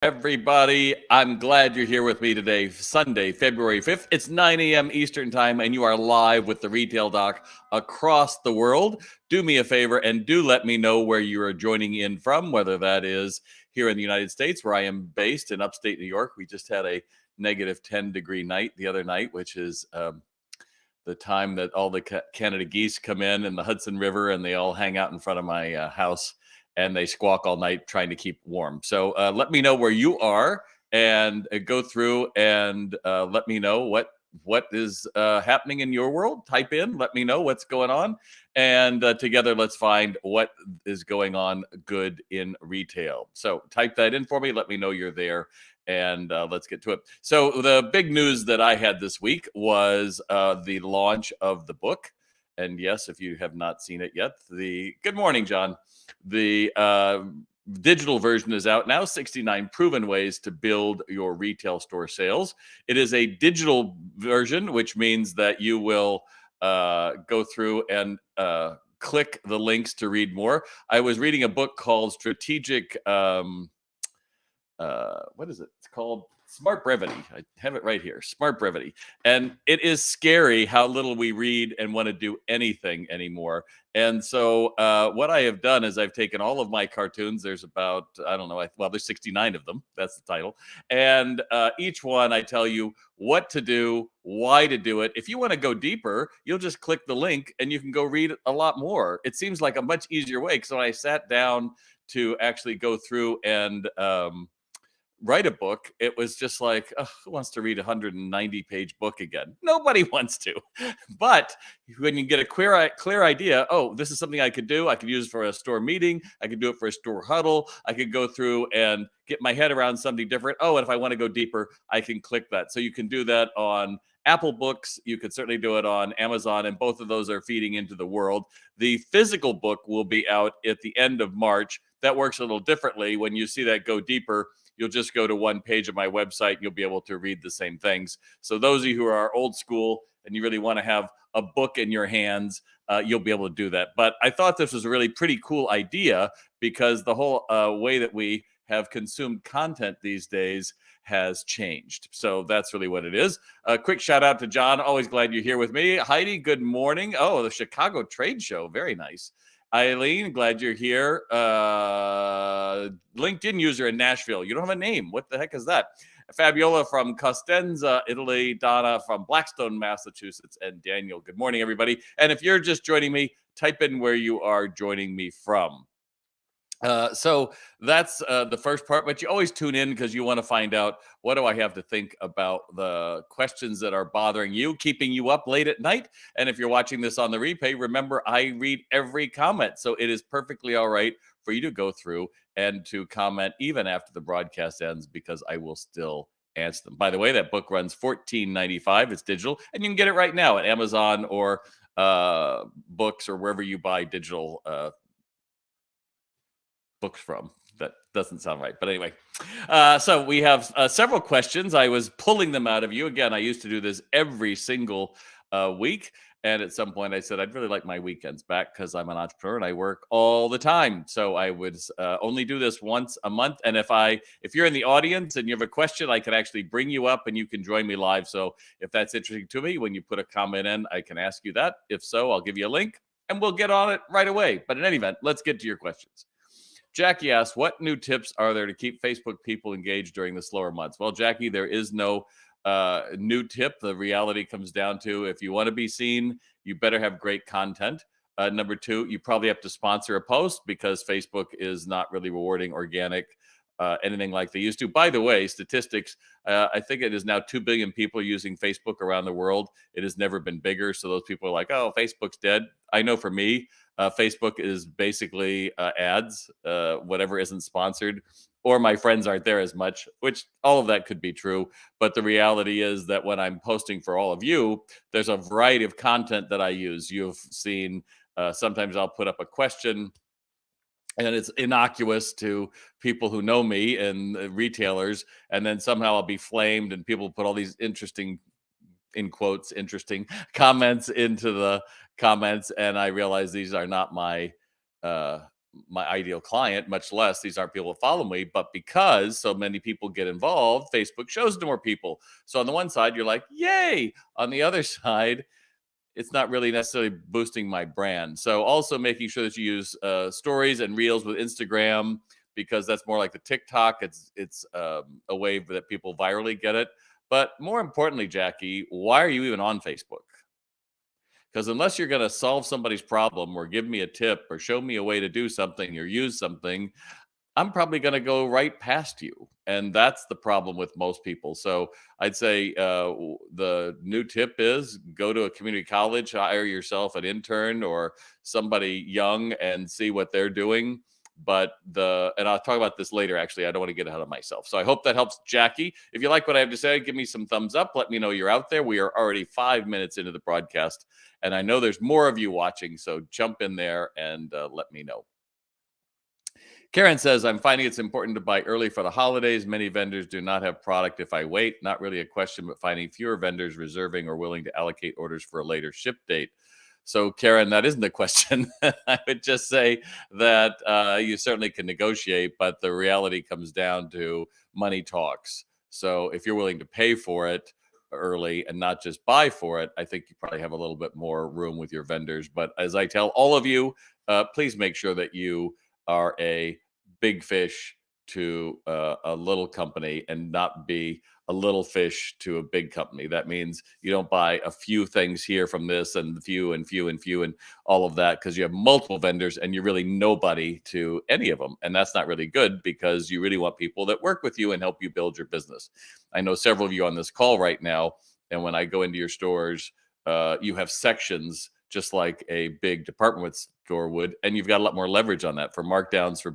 Everybody, I'm glad you're here with me today, Sunday, February 5th. It's 9 a.m. Eastern Time, and you are live with the Retail Doc across the world. Do me a favor and do let me know where you are joining in from, whether that is here in the United States, where I am based in upstate New York. We just had a negative 10-degree night the other night, which is the time that all the Canada geese come in the Hudson River and they all hang out in front of my house and they squawk all night trying to keep warm. So let me know where you are and go through and let me know what is happening in your world. Type in, let me know what's going on, and together let's find what is going on good in retail. So type that in for me. Let me know you're there, and let's get to it. So the big news that I had this week was the launch of the book. And yes, if you have not seen it yet, good morning, John. The digital version is out now, 69 proven ways to build your retail store sales. It is a digital version, which means that you will go through and click the links to read more. I was reading a book called Strategic what is it? It's called Smart Brevity. I have it right here, Smart Brevity. And it is scary how little we read and want to do anything anymore. And so what I have done is I've taken all of my cartoons. There's about, I don't know, well, there's 69 of them. That's the title. And each one I tell you what to do, why to do it. If you want to go deeper, you'll just click the link and you can go read a lot more. It seems like a much easier way. So I sat down to actually go through and write a book, it was just like, who wants to read a 190-page book again? Nobody wants to. But when you get a clear idea, oh, this is something I could do. I could use it for a store meeting. I could do it for a store huddle. I could go through and get my head around something different. Oh, and if I want to go deeper, I can click that. So you can do that on Apple Books. You could certainly do it on Amazon, and both of those are feeding into the world. The physical book will be out at the end of March. That works a little differently. When you see that go deeper, you'll just go to one page of my website and you'll be able to read the same things. So those of you who are old school and you really want to have a book in your hands, you'll be able to do that. But I thought this was a really pretty cool idea because the whole way that we have consumed content these days has changed. So that's really what it is. A quick shout out to John. Always glad you're here with me. Heidi, good morning. Oh, the Chicago Trade Show. Very nice. Eileen, glad you're here. LinkedIn user in Nashville. You don't have a name. What the heck is that? Fabiola from Costenza, Italy. Donna from Blackstone, Massachusetts. And Daniel. Good morning, everybody. And if you're just joining me, type in where you are joining me from. So that's the first part, but you always tune in because you want to find out what do I have to think about the questions that are bothering you, keeping you up late at night. And if you're watching this on the replay, remember I read every comment. So it is perfectly all right for you to go through and to comment even after the broadcast ends because I will still answer them. By the way, that book runs $14.95. It's digital, and you can get it right now at Amazon or books or wherever you buy digital books from. That doesn't sound right. But anyway, so we have several questions. I was pulling them out of you. Again, I used to do this every single week. And at some point I said, I'd really like my weekends back because I'm an entrepreneur and I work all the time. So I would only do this once a month. And if you're in the audience and you have a question, I can actually bring you up and you can join me live. So if that's interesting to me, when you put a comment in, I can ask you that. If so, I'll give you a link and we'll get on it right away. But in any event, let's get to your questions. Jackie asks, what new tips are there to keep Facebook people engaged during the slower months? Well, Jackie, there is no new tip. The reality comes down to if you want to be seen, you better have great content. Number two, you probably have to sponsor a post because Facebook is not really rewarding organic anything like they used to. By the way, statistics, I think it is now 2 billion people using Facebook around the world. It has never been bigger. So those people are like, oh, Facebook's dead. I know for me, Facebook is basically ads, whatever isn't sponsored, or my friends aren't there as much, which all of that could be true. But the reality is that when I'm posting for all of you, there's a variety of content that I use. You've seen sometimes I'll put up a question and it's innocuous to people who know me and retailers. And then somehow I'll be flamed and people put all these interesting, in quotes, interesting comments into the comments. And I realize these are not my my ideal client, much less these aren't people that follow me. But because so many people get involved, Facebook shows it to more people. So on the one side, you're like, yay. On the other side, it's not really necessarily boosting my brand. So also making sure that you use stories and reels with Instagram, because that's more like the TikTok. It's a way that people virally get it. But more importantly, Jackie, why are you even on Facebook? Because unless you're going to solve somebody's problem or give me a tip or show me a way to do something or use something, I'm probably going to go right past you. And that's the problem with most people. So I'd say the new tip is go to a community college, hire yourself an intern or somebody young and see what they're doing. And I'll talk about this later. Actually, I don't want to get ahead of myself. So I hope that helps, Jackie. If you like what I have to say, give me some thumbs up. Let me know you're out there. We are already 5 minutes into the broadcast, and I know there's more of you watching. So jump in there and let me know. Karen says, I'm finding it's important to buy early for the holidays. Many vendors do not have product if I wait. Not really a question, but finding fewer vendors reserving or willing to allocate orders for a later ship date. So, Karen, that isn't a question. I would just say that you certainly can negotiate, but the reality comes down to money talks. So, if you're willing to pay for it early and not just buy for it, I think you probably have a little bit more room with your vendors. But as I tell all of you, please make sure that you are a big fish to a little company and not be a little fish to a big company. That means you don't buy a few things here from this and few and few and few and all of that, because you have multiple vendors and you're really nobody to any of them. And that's not really good, because you really want people that work with you and help you build your business. I know several of you on this call right now, and when I go into your stores, you have sections just like a big department store would, and you've got a lot more leverage on that for markdowns, for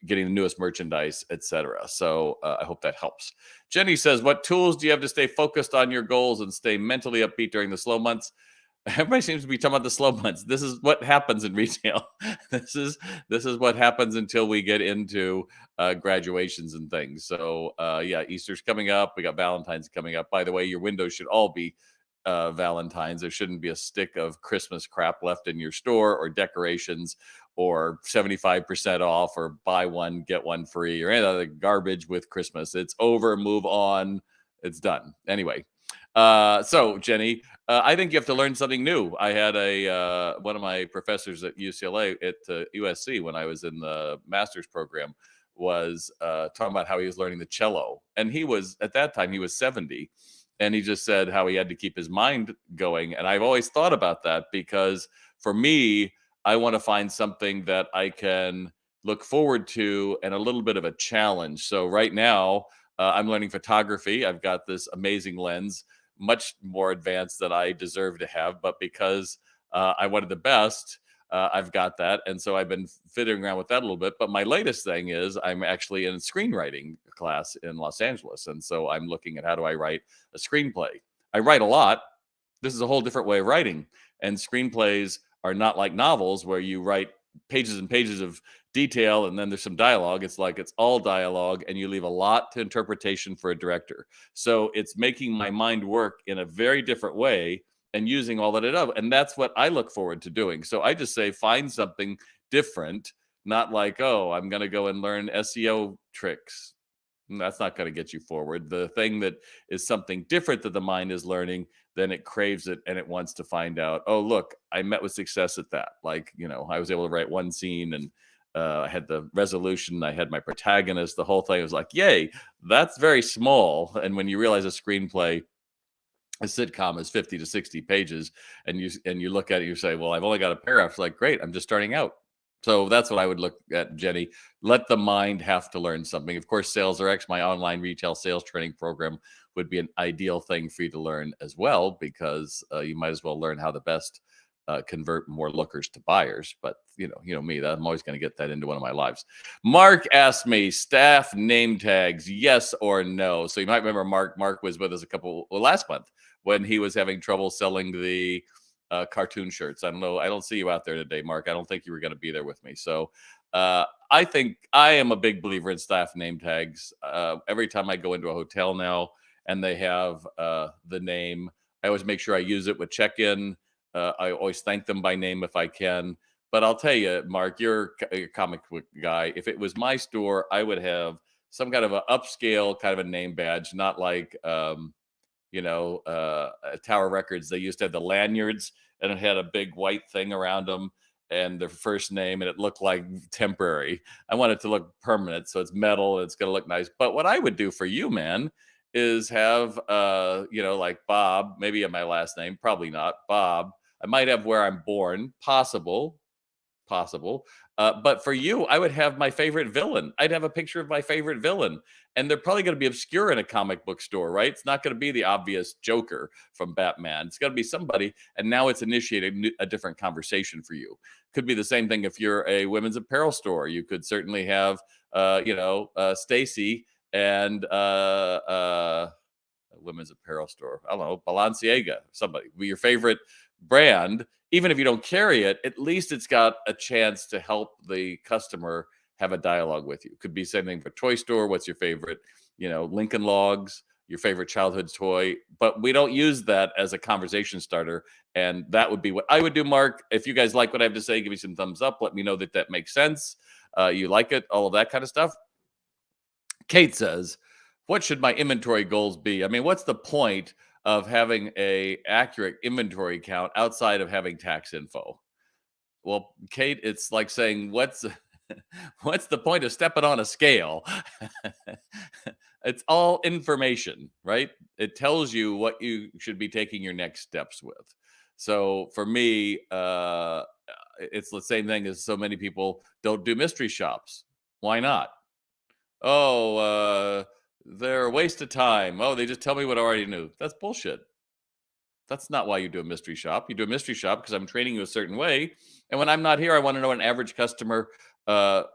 getting the newest merchandise, etc. So I hope that helps. Jenny says, what tools do you have to stay focused on your goals and stay mentally upbeat during the slow months? Everybody seems to be talking about the slow months. This is what happens in retail. This is what happens until we get into graduations and things. So yeah, Easter's coming up. We got Valentine's coming up. By the way, your windows should all be Valentine's. There shouldn't be a stick of Christmas crap left in your store, or decorations, or 75% off, or buy one get one free, or any other garbage with Christmas. It's over. Move on. It's done. Anyway, so Jenny, I think you have to learn something new. I had one of my professors at UCLA at USC when I was in the master's program was talking about how he was learning the cello, and he was at that time he was 70. And he just said how he had to keep his mind going. And I've always thought about that, because for me, I want to find something that I can look forward to and a little bit of a challenge. So right now, I'm learning photography. I've got this amazing lens, much more advanced than I deserve to have. But because I wanted the best, I've got that. And so I've been fiddling around with that a little bit. But my latest thing is I'm actually in a screenwriting class in Los Angeles. And so I'm looking at how do I write a screenplay. I write a lot. This is a whole different way of writing. And screenplays are not like novels where you write pages and pages of detail and then there's some dialogue. It's like it's all dialogue and you leave a lot to interpretation for a director. So it's making my mind work in a very different way and using all that it does. And that's what I look forward to doing. So I just say find something different, not like, oh, I'm going to go and learn SEO tricks. That's not going to get you forward. The thing that is something different that the mind is learning, then it craves it and it wants to find out, oh, look, I met with success at that. Like, I was able to write one scene and I had the resolution. I had my protagonist. The whole thing was like, yay, that's very small. And when you realize a screenplay, a sitcom is 50 to 60 pages, and you look at it, you say, well, I've only got a paragraph. It's like, great, I'm just starting out. So that's what I would look at, Jenny. Let the mind have to learn something. Of course, Sales RX, my online retail sales training program, would be an ideal thing for you to learn as well, because you might as well learn how to best convert more lookers to buyers. But you know me, that I'm always going to get that into one of my lives. Mark asked me, staff name tags, yes or no? So you might remember Mark. Mark was with us last month when he was having trouble selling the cartoon shirts. I don't know. I don't see you out there today, Mark. I don't think you were going to be there with me. So I think I am a big believer in staff name tags. Every time I go into a hotel now and they have the name, I always make sure I use it with check-in. I always thank them by name if I can. But I'll tell you, Mark, you're a comic book guy. If it was my store, I would have some kind of a upscale kind of a name badge, not like Tower Records. They used to have the lanyards, and it had a big white thing around them and their first name, and it looked like temporary. I want it to look permanent, so it's metal and it's going to look nice. But what I would do for you, man, is have like Bob, maybe my last name, probably not Bob. I might have where I'm born, possible. But for you, I would have my favorite villain. I'd have a picture of my favorite villain. And they're probably going to be obscure in a comic book store, right? It's not going to be the obvious Joker from Batman. It's got to be somebody. And now it's initiating a different conversation for you. Could be the same thing if you're a women's apparel store. You could certainly have, Stacy and a women's apparel store. I don't know, Balenciaga, somebody, be your favorite brand. Even if you don't carry it, at least it's got a chance to help the customer have a dialogue with you. Could be same thing for toy store. What's your favorite, Lincoln Logs, your favorite childhood toy? But we don't use that as a conversation starter. And that would be what I would do, Mark. If you guys like what I have to say, give me some thumbs up. Let me know that makes sense. You like it, all of that kind of stuff. Kate says, what should my inventory goals be? I mean, what's the point of having a accurate inventory count outside of having tax info? Well, Kate, it's like saying, what's the point of stepping on a scale? It's all information, right? It tells you what you should be taking your next steps with. So for me, it's the same thing as so many people don't do mystery shops. Why not? Oh, they're a waste of time. Oh, they just tell me what I already knew. That's bullshit. That's not why you do a mystery shop. You do a mystery shop because I'm training you a certain way. And when I'm not here, I want to know what an average customer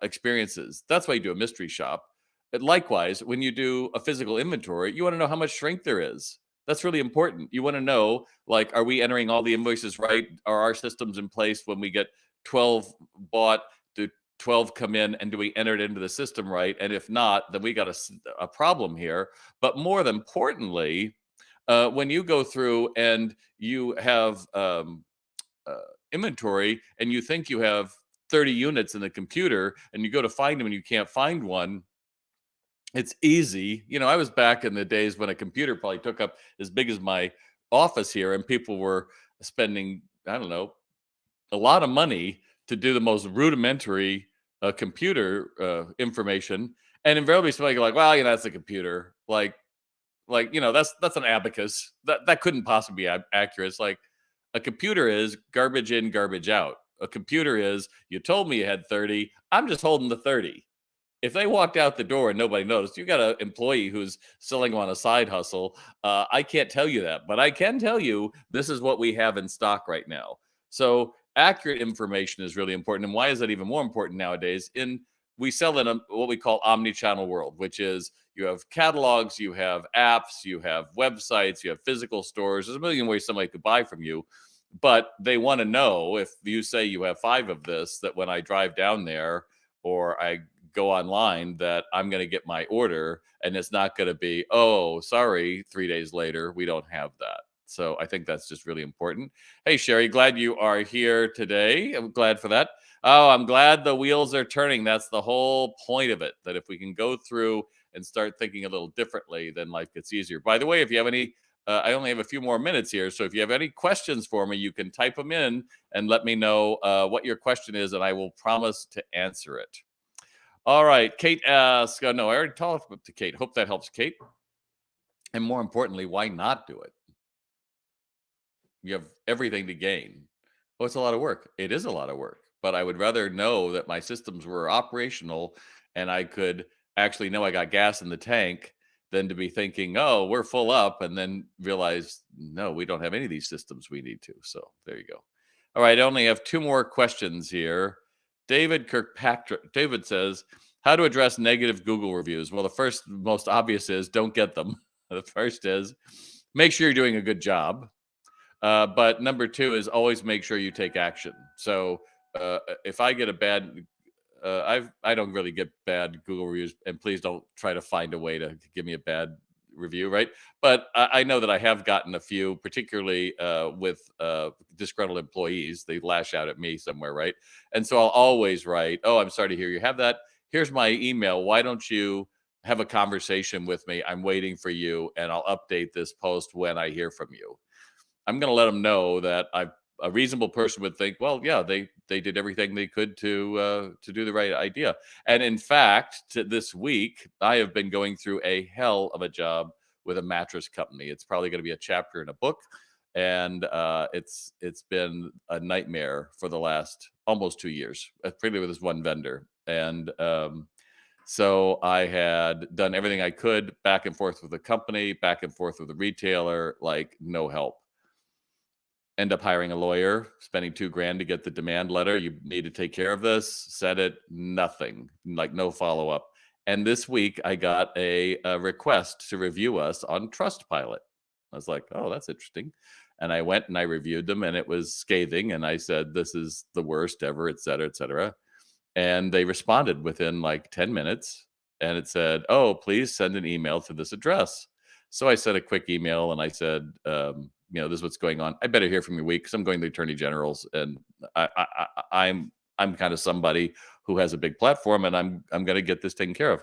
experiences. That's why you do a mystery shop. And likewise, when you do a physical inventory, you want to know how much shrink there is. That's really important. You want to know, like, are we entering all the invoices right? Are our systems in place when we get 12 bought? Do 12 come in, and do we enter it into the system right? And if not, then we got a problem here. But more than importantly, when you go through and you have uh, inventory and you think you have 30 units in the computer and you go to find them and you can't find one, it's easy. I was back in the days when a computer probably took up as big as my office here, and people were spending, I don't know, a lot of money to do the most rudimentary computer information. And invariably somebody like, well, that's a computer. That's an abacus that couldn't possibly be accurate. It's like a computer is garbage in, garbage out. A computer is, you told me you had 30, I'm just holding the 30. If they walked out the door and nobody noticed, you got an employee who's selling on a side hustle. I can't tell you that, but I can tell you this is what we have in stock right now. So accurate information is really important. And why is that even more important nowadays? We sell in what we call omni-channel world, which is you have catalogs, you have apps, you have websites, you have physical stores. There's a million ways somebody could buy from you, but they want to know, if you say you have 5 of this, that when I drive down there or I go online, that I'm going to get my order, and it's not going to be, oh, sorry, 3 days later, we don't have that. So I think that's just really important. Hey, Sherry, glad you are here today. I'm glad for that. Oh, I'm glad the wheels are turning. That's the whole point of it, that if we can go through and start thinking a little differently, then life gets easier. By the way, if you have any, I only have a few more minutes here. So if you have any questions for me, you can type them in and let me know what your question is, and I will promise to answer it. All right. Kate asks, no, I already talked to Kate. Hope that helps, Kate. And more importantly, why not do it? You have everything to gain. Well, it's a lot of work. It is a lot of work, but I would rather know that my systems were operational and I could actually know I got gas in the tank than to be thinking, oh, we're full up, and then realize, no, we don't have any of these systems we need to. So there you go. All right. I only have 2 more questions here. David Kirkpatrick. David says, how to address negative Google reviews? Well, the first, most obvious is don't get them. The first is make sure you're doing a good job. But number 2 is always make sure you take action. So if I get a bad, I don't really get bad Google reviews, and please don't try to find a way to give me a bad review, right? But I know that I have gotten a few, particularly with disgruntled employees. They lash out at me somewhere, right? And so I'll always write, "Oh, I'm sorry to hear you have that. Here's my email. Why don't you have a conversation with me? I'm waiting for you, and I'll update this post when I hear from you." I'm going to let them know that a reasonable person would think, well, yeah, they did everything they could to do the right idea. And in fact, this week, I have been going through a hell of a job with a mattress company. It's probably going to be a chapter in a book, and it's been a nightmare for the last almost 2 years, particularly with this one vendor. And so I had done everything I could, back and forth with the company, back and forth with the retailer, like no help. End up hiring a lawyer, spending $2,000 to get the demand letter. You need to take care of this. Said it, nothing, like no follow up. And this week I got a request to review us on Trustpilot. I was like, oh, that's interesting. And I went and I reviewed them, and it was scathing. And I said, this is the worst ever, et cetera, et cetera. And they responded within like 10 minutes, and it said, oh, please send an email to this address. So I sent a quick email and I said, this is what's going on. I better hear from you week, because I'm going to the attorney general's, and I'm kind of somebody who has a big platform, and I'm going to get this taken care of.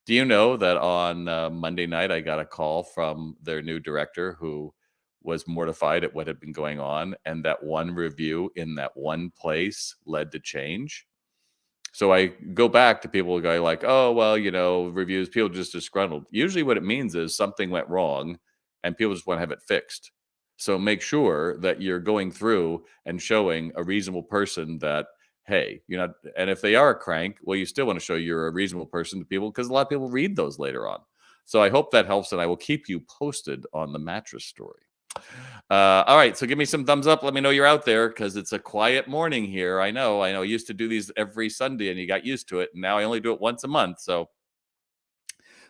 Do you know that on Monday night I got a call from their new director, who was mortified at what had been going on, and that one review in that one place led to change? So I go back to people who go like, oh, well, reviews, people just disgruntled. Usually what it means is something went wrong and people just want to have it fixed. So make sure that you're going through and showing a reasonable person that, hey, and if they are a crank, well, you still want to show you're a reasonable person to people, because a lot of people read those later on. So I hope that helps, and I will keep you posted on the mattress story. All right, so give me some thumbs up. Let me know you're out there, because it's a quiet morning here. I know. I used to do these every Sunday, and you got used to it. And now I only do it once a month. So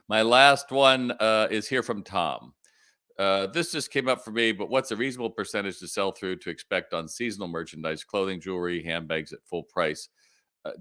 my last one is here from Tom. This just came up for me, but what's a reasonable percentage to sell through to expect on seasonal merchandise, clothing, jewelry, handbags at full price?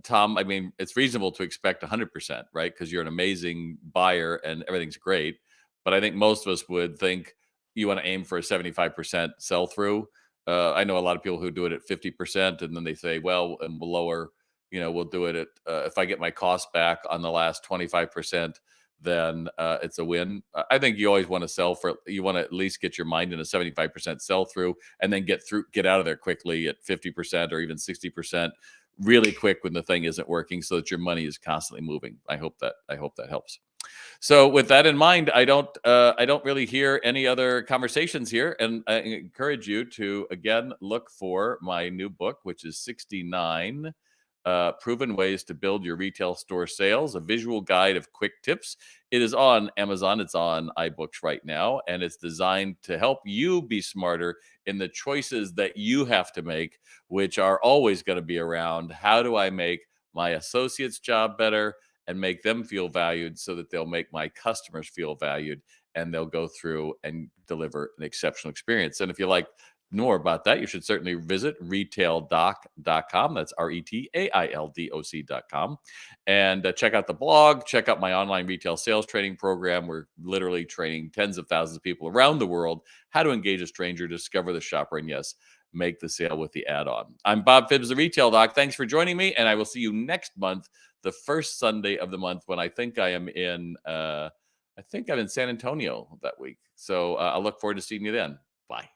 Tom, I mean, it's reasonable to expect 100%, right? Because you're an amazing buyer and everything's great. But I think most of us would think you want to aim for a 75% sell through. I know a lot of people who do it at 50%, and then they say, well, and we'll lower, we'll do it at, if I get my cost back on the last 25%, then it's a win. I think you always want to you want to at least get your mind in a 75% sell through, and then get out of there quickly at 50% or even 60%. Really quick when the thing isn't working, so that your money is constantly moving. I hope that helps. So with that in mind, I don't really hear any other conversations here, and I encourage you to again look for my new book, which is 69 Proven Ways to Build Your Retail Store Sales, a visual guide of quick tips. It is on Amazon. It's on iBooks right now, and it's designed to help you be smarter in the choices that you have to make, which are always going to be around, how do I make my associates' job better and make them feel valued, so that they'll make my customers feel valued, and they'll go through and deliver an exceptional experience. And if you like more about that, you should certainly visit retaildoc.com. That's retaildoc.com. And check out the blog, check out my online retail sales training program. We're literally training tens of thousands of people around the world how to engage a stranger, discover the shopper, and yes, make the sale with the add-on. I'm Bob Phibbs, the Retail Doc. Thanks for joining me, and I will see you next month, the first Sunday of the month, when I think I'm in San Antonio that week. So I look forward to seeing you then. Bye.